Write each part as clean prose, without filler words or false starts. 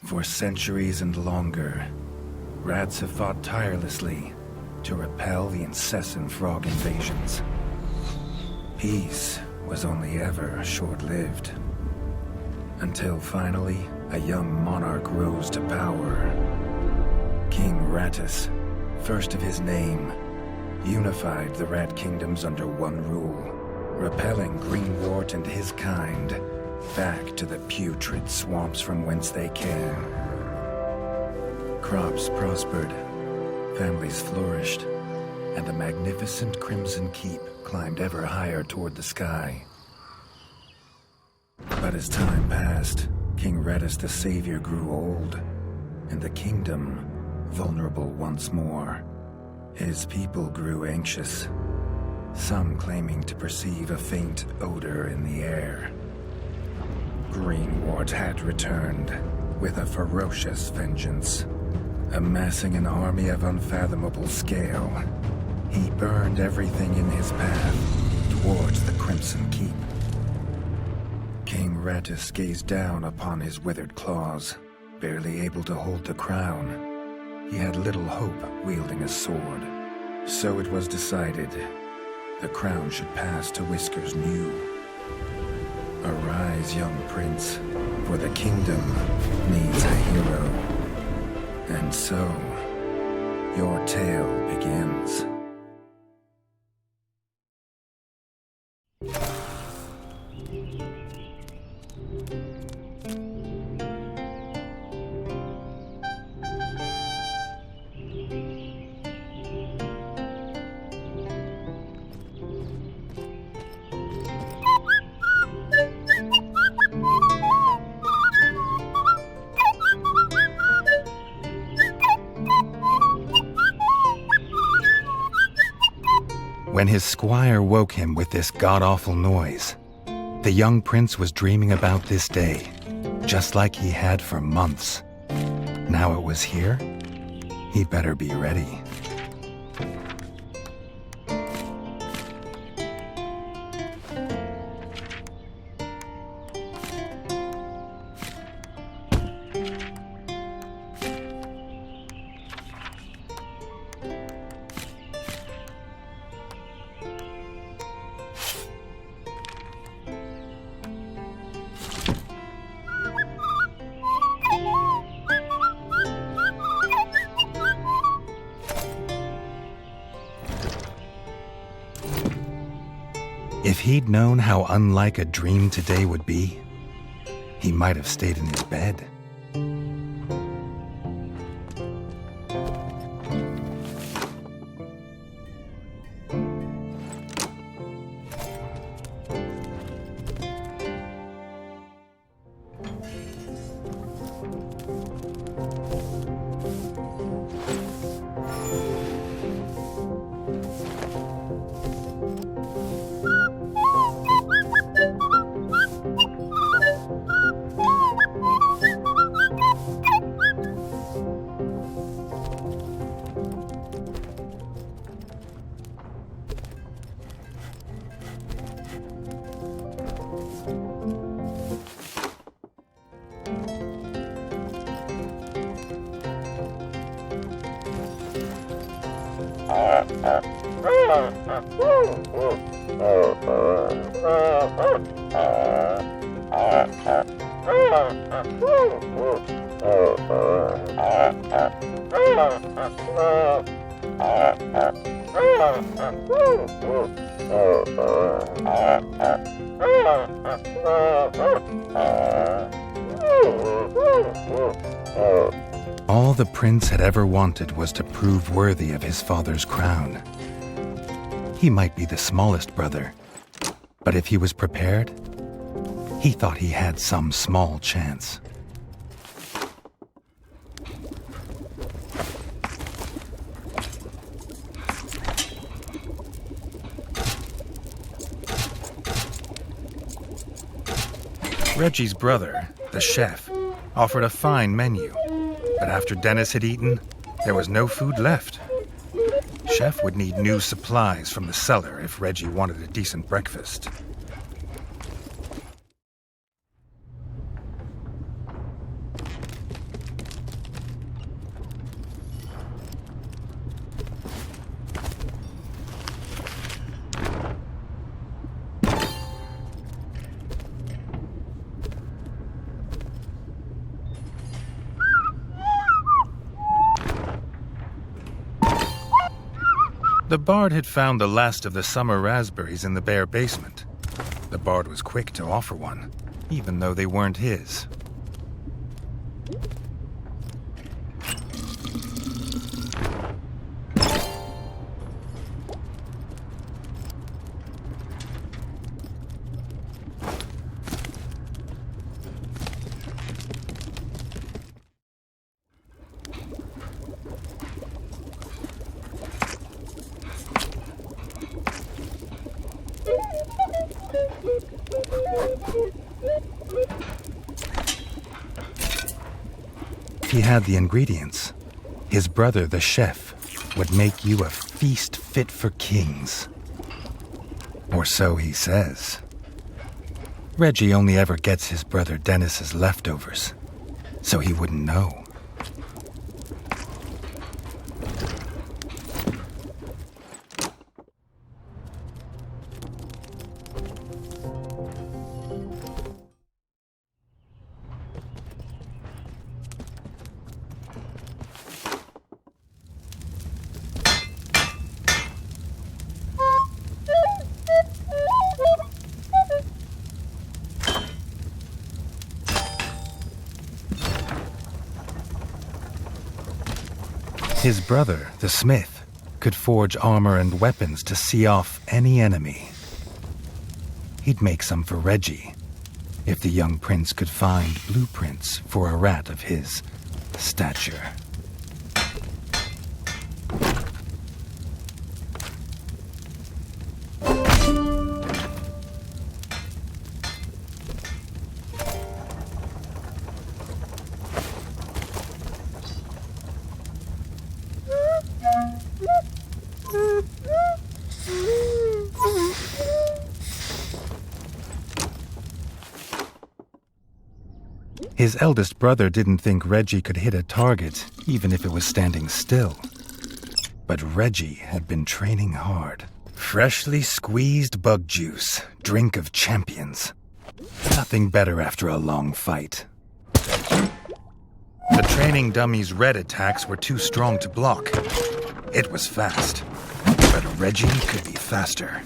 For centuries and longer, rats have fought tirelessly to repel the incessant frog invasions. Peace was only ever short-lived, until finally a young monarch rose to power. King Rattus, first of his name, unified the rat kingdoms under one rule, repelling Greenwort and his kind back to the putrid swamps from whence they came. Crops prospered, families flourished, and the magnificent Crimson Keep climbed ever higher toward the sky. But as time passed, King Rattus the Savior grew old, and the kingdom vulnerable once more. His people grew anxious, some claiming to perceive a faint odor in the air. Greenwort had returned with a ferocious vengeance. Amassing an army of unfathomable scale, he burned everything in his path towards the Crimson Keep. King Rattus gazed down upon his withered claws, barely able to hold the crown. He had little hope wielding a sword. So it was decided the crown should pass to Whiskers New. Arise, young prince, for the kingdom needs a hero. And so, your tale begins. When his squire woke him with this god-awful noise, the young prince was dreaming about this day, just like he had for months. Now it was here, he better be ready. If he'd known how unlike a dream today would be, he might have stayed in his bed. All the prince had ever wanted was to prove worthy of his father's crown. He might be the smallest brother, but if he was prepared, he thought he had some small chance. Redgi's brother, the chef, offered a fine menu, but after Dennis had eaten, there was no food left. Chef would need new supplies from the cellar if Redgi wanted a decent breakfast. The Bard had found the last of the summer raspberries in the bare basement. The Bard was quick to offer one, even though they weren't his. He had the ingredients. His brother, the chef, would make you a feast fit for kings. Or so he says. Redgi only ever gets his brother Dennis's leftovers, so he wouldn't know. His brother, the smith, could forge armor and weapons to see off any enemy. He'd make some for Redgi, if the young prince could find blueprints for a rat of his stature. His eldest brother didn't think Redgi could hit a target, even if it was standing still. But Redgi had been training hard. Freshly squeezed bug juice, drink of champions. Nothing better after a long fight. The training dummy's red attacks were too strong to block. It was fast, but Redgi could be faster.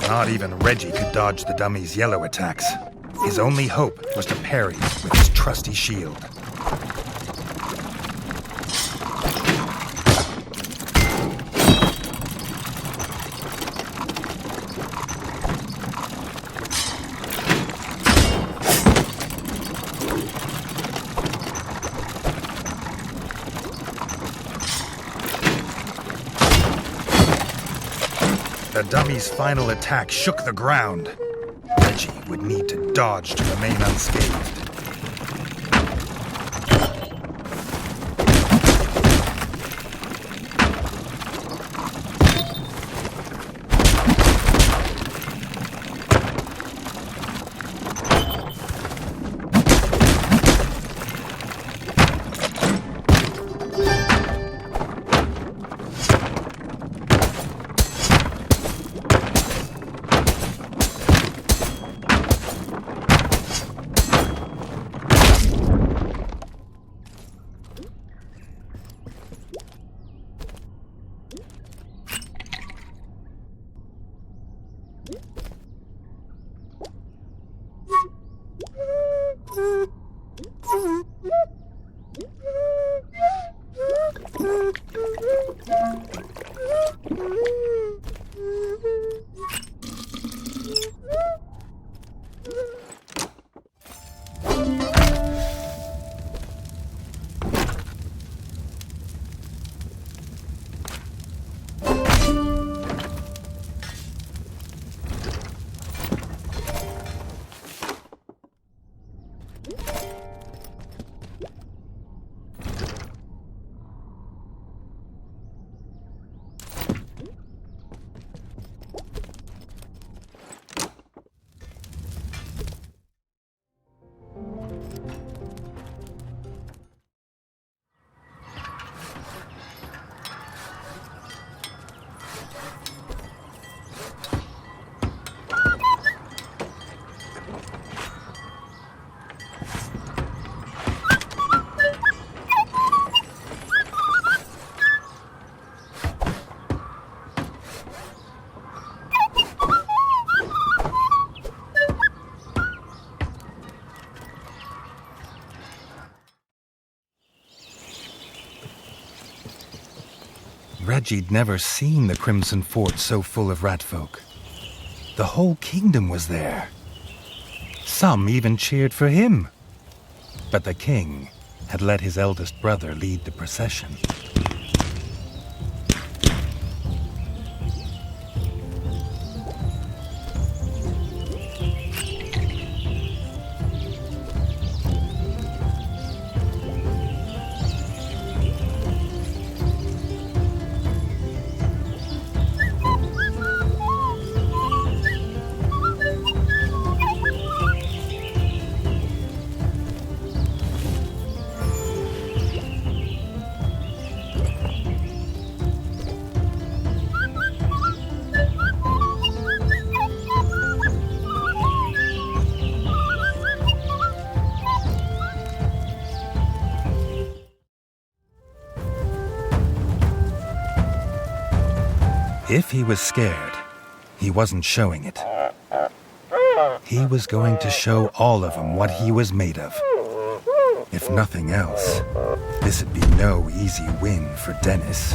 Not even Redgi could dodge the dummy's yellow attacks. His only hope was to parry with his trusty shield. The dummy's final attack shook the ground. Redgi would need to dodge to remain unscathed. Redgi'd never seen the Crimson Fort so full of ratfolk. The whole kingdom was there. Some even cheered for him. But the king had let his eldest brother lead the procession. If he was scared, he wasn't showing it. He was going to show all of them what he was made of. If nothing else, this'd be no easy win for Dennis.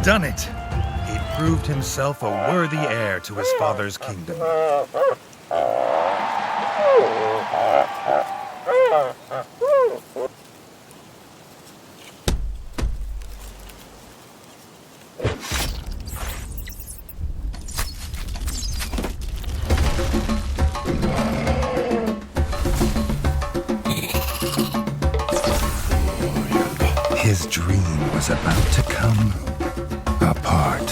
Done it! He'd proved himself a worthy heir to his father's kingdom. His dream was about to come apart.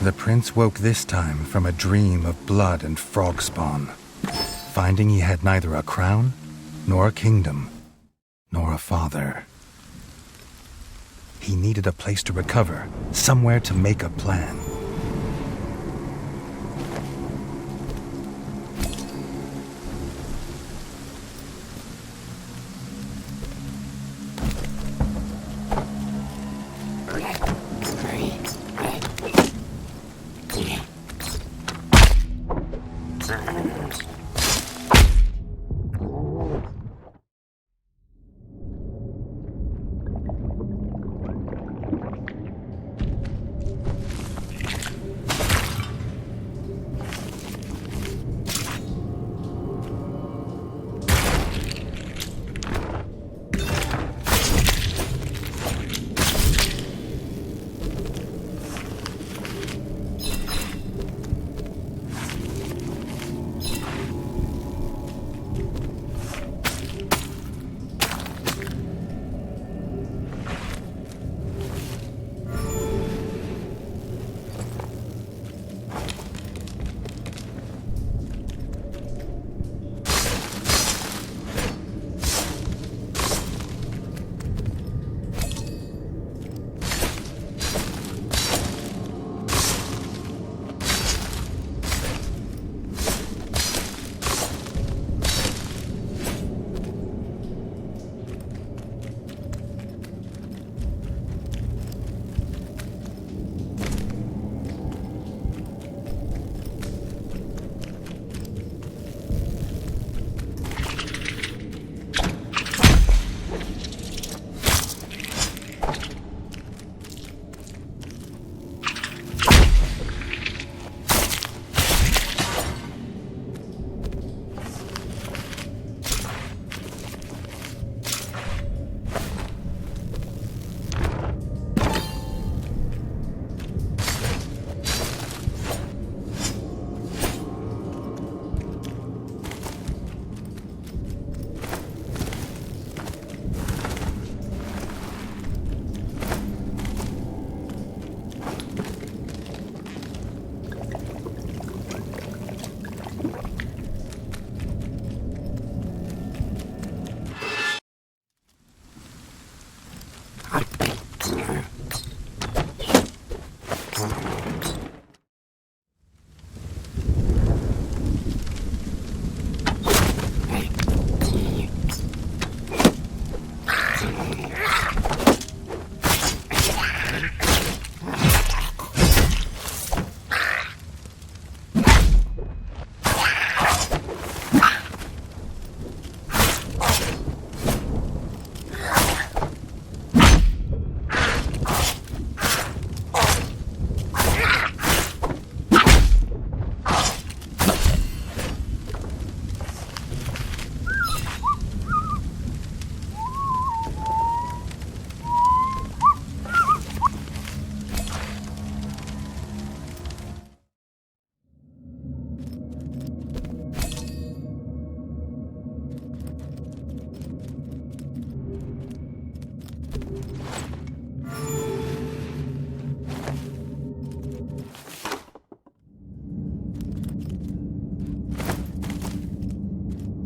The prince woke this time from a dream of blood and frog spawn, finding he had neither a crown, nor a kingdom, nor a father. He needed a place to recover, somewhere to make a plan.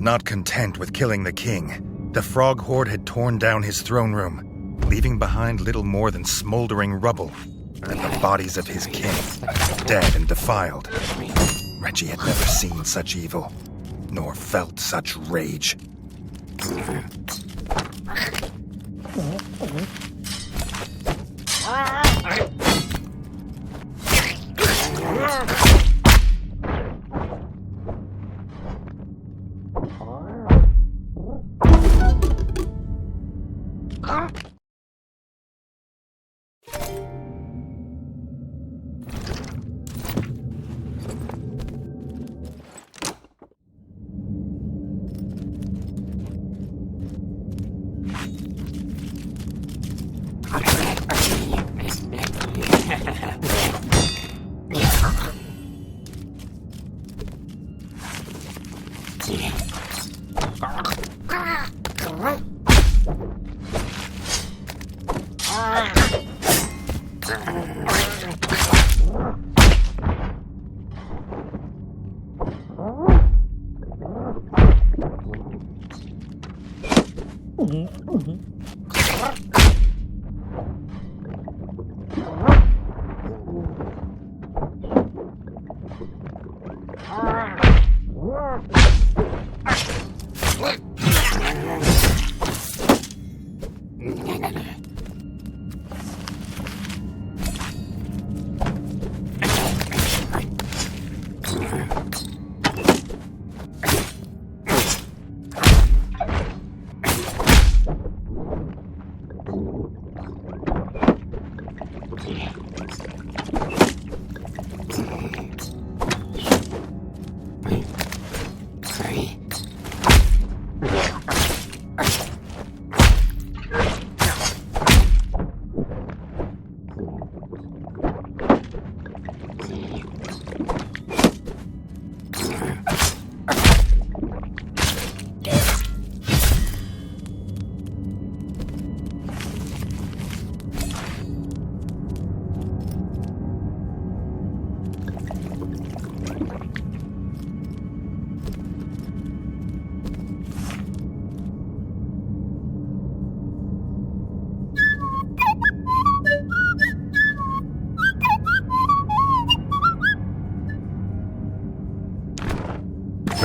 Not content with killing the king, the frog horde had torn down his throne room, leaving behind little more than smoldering rubble and the bodies of his king, dead and defiled. Redgi had never seen such evil, nor felt such rage.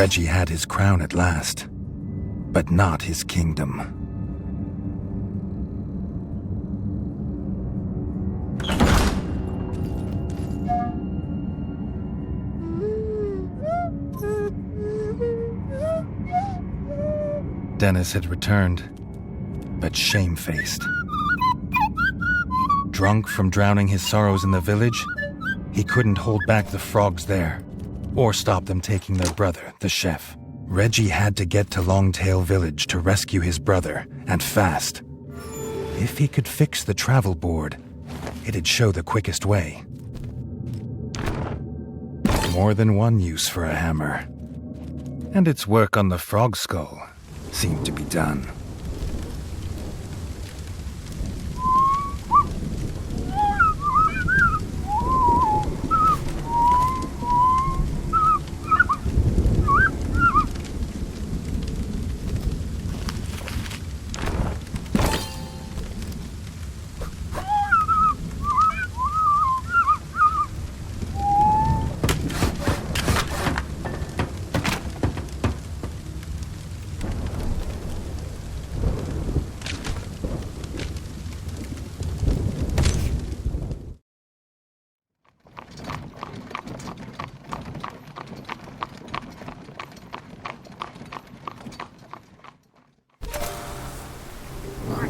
Redgi had his crown at last, but not his kingdom. Dennis had returned, but shamefaced. Drunk from drowning his sorrows in the village, he couldn't hold back the frogs there, or stop them taking their brother, the chef. Redgi had to get to Longtail Village to rescue his brother, and fast. If he could fix the travel board, it'd show the quickest way. More than one use for a hammer. And its work on the frog skull seemed to be done.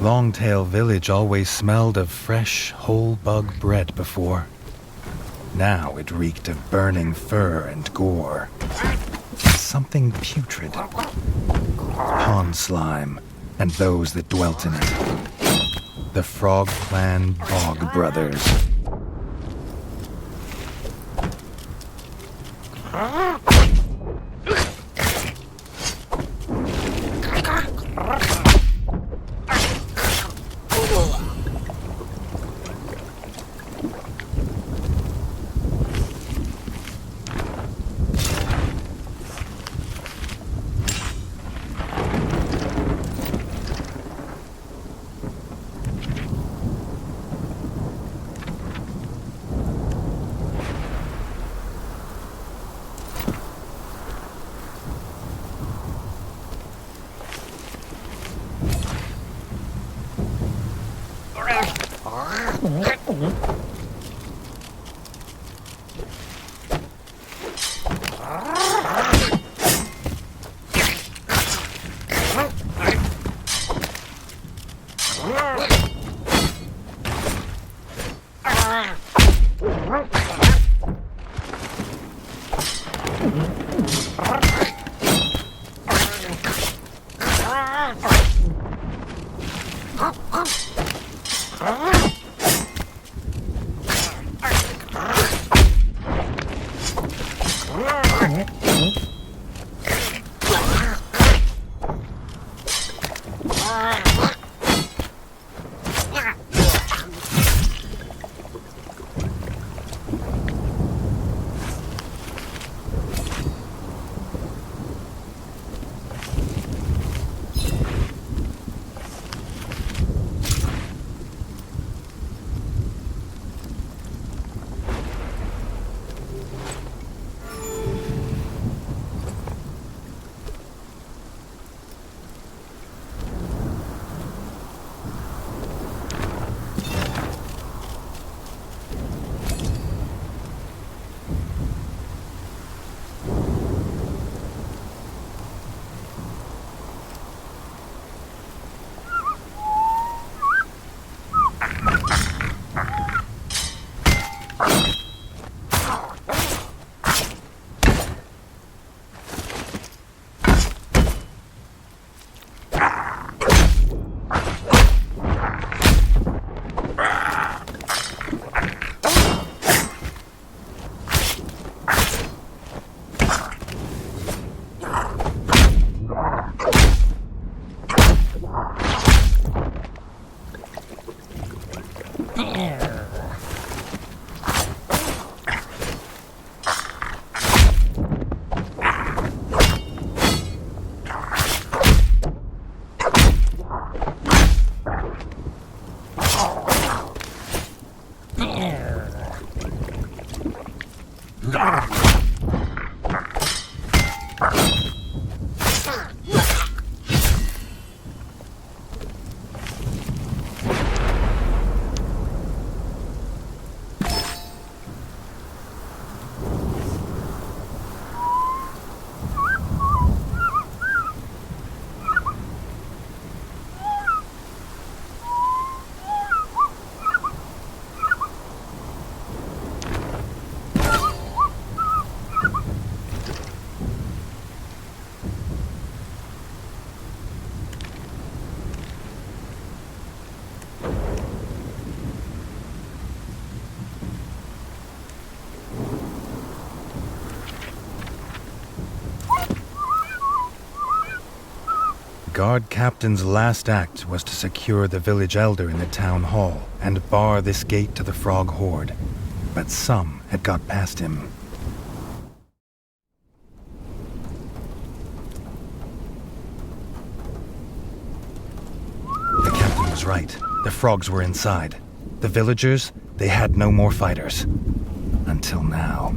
Longtail Village always smelled of fresh, whole bug bread before. Now it reeked of burning fur and gore. Something putrid. Pond slime, and those that dwelt in it. The Frog Clan Bog Brothers. Guard captain's last act was to secure the village elder in the town hall and bar this gate to the frog horde. But some had got past him. The captain was right. The frogs were inside. The villagers, they had no more fighters. Until now.